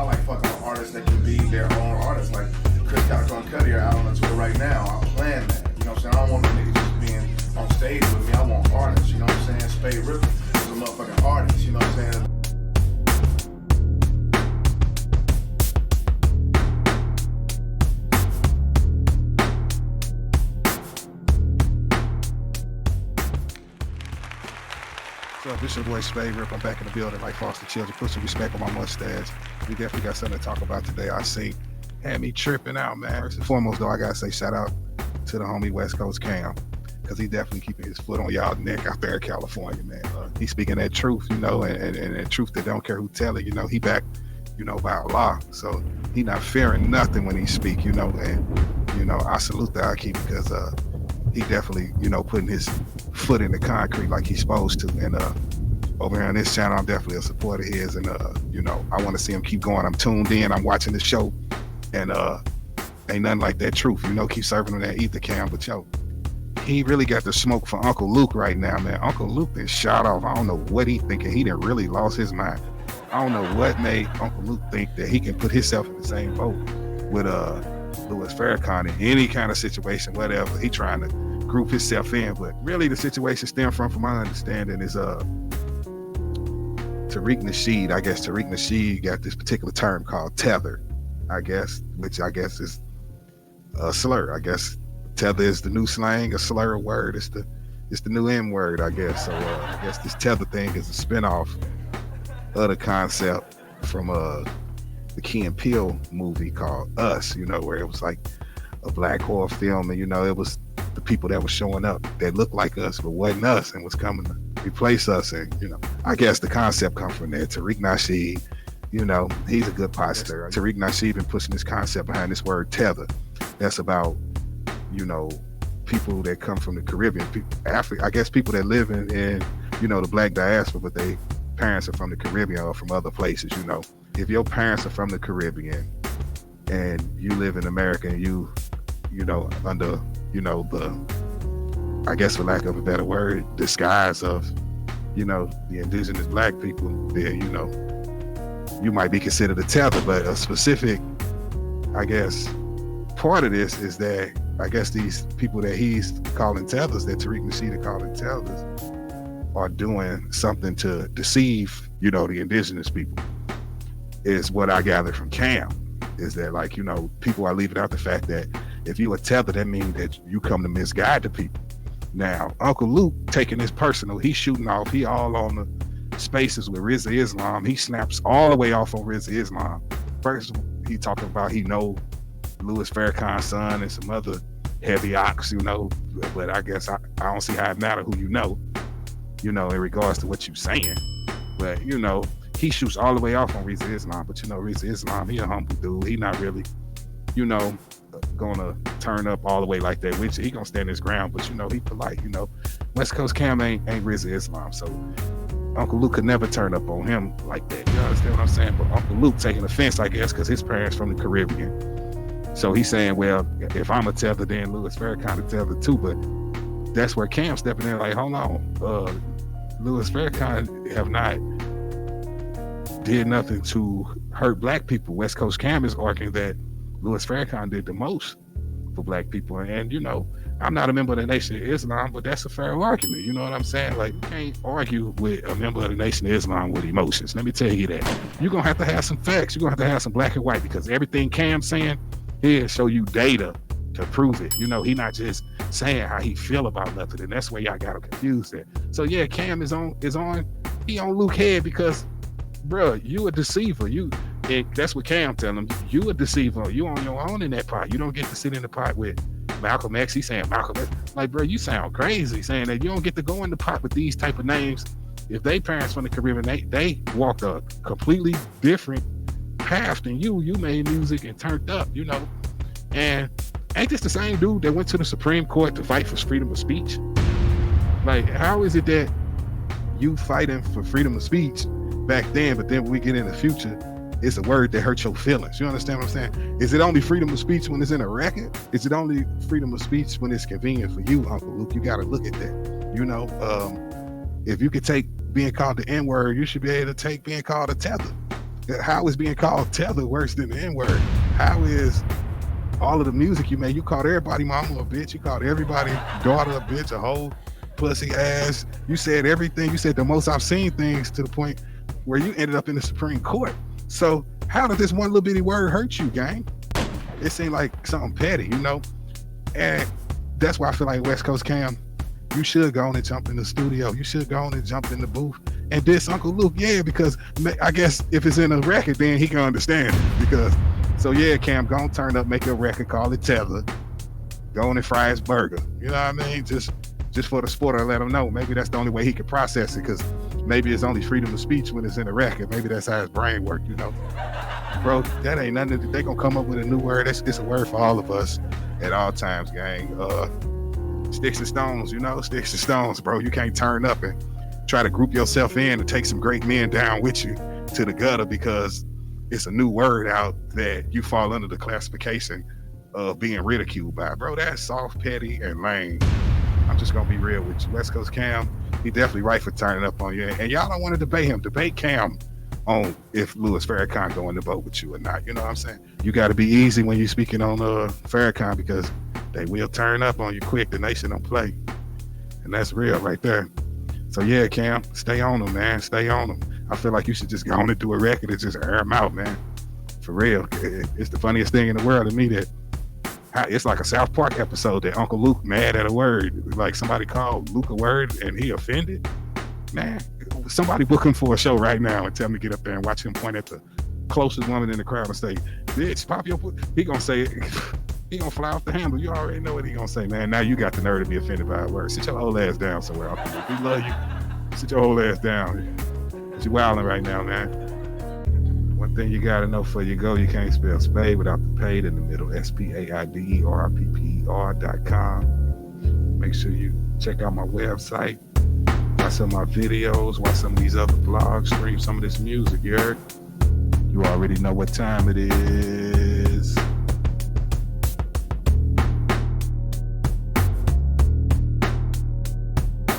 I like fucking with artists that can be their own artists. Like Chris Calico and Cuddy are out on the tour right now. I'm playing that. You know what I'm saying? I don't want no niggas just being on stage with me. I want artists. You know what I'm saying? Spaide R.I.P.P.E.R is a motherfucking artist. You know what I'm saying? So this your boy Spaide R.I.P.P.E.R. I'm back in the building like foster children. Put some respect on my mustache. We definitely got something to talk about today. I see had me tripping out, man. First and foremost, though, I gotta say shout out to the homie Westcoast Kam, because he definitely keeping his foot on y'all neck out there in California, man. He's speaking that truth, you know, and that truth that don't care who tell it, you know. He back, you know, by Allah, so he not fearing nothing when he speak, you know. And you know, I salute the Aki because he definitely, you know, putting his foot in the concrete like he's supposed to. And over here on this channel, I'm definitely a supporter of his, and you know, I want to see him keep going. I'm tuned in, I'm watching the show, and ain't nothing like that truth, you know. Keep serving him that ether, Kam. But yo, he really got the smoke for Uncle Luke right now, man. Uncle Luke been shot off. I don't know what he thinking. He done really lost his mind. I don't know what made Uncle Luke think that he can put himself in the same boat with Louis Farrakhan in any kind of situation, whatever. He trying to group himself in, but really the situation stem from my understanding, is Tariq Nasheed. I guess Tariq Nasheed got this particular term called Tether, I guess, which I guess is a slur. I guess Tether is the new slang, a slur, a word. It's the new N word, I guess. So I guess this Tether thing is a spinoff of the concept from the Key and Peele movie called Us, you know, where it was like a black horror film, and you know, it was the people that were showing up that looked like us but wasn't us and was coming to replace us. And you know, I guess the concept comes from there. Tariq Nasheed, you know, he's a good poster. Tariq Nasheed been pushing this concept behind this word tether. That's about, you know, people that come from the Caribbean, Africa, I guess people that live in you know, the black diaspora, but they parents are from the Caribbean or from other places. You know, if your parents are from the Caribbean and you live in America, and you know, under, you know, the, I guess for lack of a better word, disguise of, you know, the indigenous black people, then, you know, you might be considered a tether. But a specific, I guess, part of this is that I guess these people that he's calling tethers, that Tariq Nasheed is calling tethers, are doing something to deceive, you know, the indigenous people, is what I gathered from Kam. Is that, like, you know, people are leaving out the fact that if you a tether, that means that you come to misguide the people. Now, Uncle Luke taking this personal, he's shooting off, he all on the spaces with Rizza Islam. He snaps all the way off on Rizza Islam. First, he talking about he know Louis Farrakhan's son and some other heavy ox, you know, but I guess I don't see how it matter who you know, in regards to what you saying. But, you know, he shoots all the way off on Rizza Islam. But, you know, Rizza Islam, he a humble dude. He not really, you know, gonna turn up all the way like that with you. He gonna stand his ground, but, you know, he polite, you know. Westcoast Kam ain't Rizza Islam. So Uncle Luke could never turn up on him like that. You understand what I'm saying? But Uncle Luke taking offense, I guess, because his parents from the Caribbean. So he's saying, well, if I'm a tether, then Louis Farrakhan a tether too. But that's where Kam stepping in, like, hold on, Louis Farrakhan have not did nothing to hurt black people. Westcoast Kam is arguing that Louis Farrakhan did the most for black people. And, you know, I'm not a member of the Nation of Islam, but that's a fair argument. You know what I'm saying? Like, you can't argue with a member of the Nation of Islam with emotions. Let me tell you that. You're going to have some facts. You're going to have some black and white, because everything Kam's saying, he'll show you data to prove it. You know, he not just saying how he feel about nothing, and that's where y'all got him confused at. So yeah, Kam is on he on Luke head, because bro, you a deceiver. That's what Kam telling him. You a deceiver. You on your own in that pot. You don't get to sit in the pot with Malcolm X. He's saying Malcolm X. Like, bro, you sound crazy saying that. You don't get to go in the pot with these type of names. If they parents from the Caribbean, they walked a completely different path than you. You made music and turned up, you know. And ain't this the same dude that went to the Supreme Court to fight for freedom of speech? Like, how is it that you fighting for freedom of speech back then, but then when we get in the future, it's a word that hurts your feelings? You understand what I'm saying? Is it only freedom of speech when it's in a record? Is it only freedom of speech when it's convenient for you, Uncle Luke? You got to look at that. You know, if you could take being called the N-word, you should be able to take being called a tether. How is being called Tether worse than the N-word? How is all of the music you made, you called everybody mama a bitch, you called everybody daughter a bitch, a whole pussy ass. You said everything. You said the most obscene things to the point where you ended up in the Supreme Court. So how did this one little bitty word hurt you, gang? It seemed like something petty, you know? And that's why I feel like Westcoast Kam, you should go on and jump in the studio. You should go on and jump in the booth and diss Uncle Luke. Yeah, because I guess if it's in a record, then he can understand it. Because, so yeah, Kam, go on, turn up, make a record, call it Tether. Go on and fry his burger. You know what I mean? Just for the sport, or let him know. Maybe that's the only way he can process it, because maybe it's only freedom of speech when it's in a record. Maybe that's how his brain works, you know? Bro, that ain't nothing. They gonna come up with a new word. It's a word for all of us at all times, gang. Sticks and stones, you know? Sticks and stones, bro. You can't turn up and try to group yourself in and take some great men down with you to the gutter because it's a new word out that you fall under the classification of being ridiculed by. Bro, that's soft, petty, and lame. I'm just gonna be real with you. Westcoast Kam, he definitely right for turning up on you. And y'all don't want to debate him. Debate Kam on if Louis Farrakhan going to vote with you or not. You know what I'm saying? You got to be easy when you're speaking on Farrakhan, because they will turn up on you quick. The nation don't play, and that's real right there. So yeah, Kam, stay on them, man. Stay on them. I feel like you should just go on and do a record and just air them out, man. For real, it's the funniest thing in the world to me that it's like a South Park episode that Uncle Luke mad at a word. Like somebody called Luke a word and he offended. Man, somebody book him for a show right now and tell me to get up there and watch him point at the closest woman in the crowd and say, bitch, pop your pussy. He gonna say it. He gonna fly off the handle. You already know what he gonna say, man. Now you got the nerve to be offended by a word. Sit your whole ass down somewhere, Uncle Luke. We love you. Sit your whole ass down. You wilding right now, man. One thing you gotta know before you go, you can't spell Spaide without the paid in the middle. SPAIDER.com. Make sure you check out my website, watch some of my videos, watch some of these other vlogs, stream some of this music, you heard? You already know what time it is.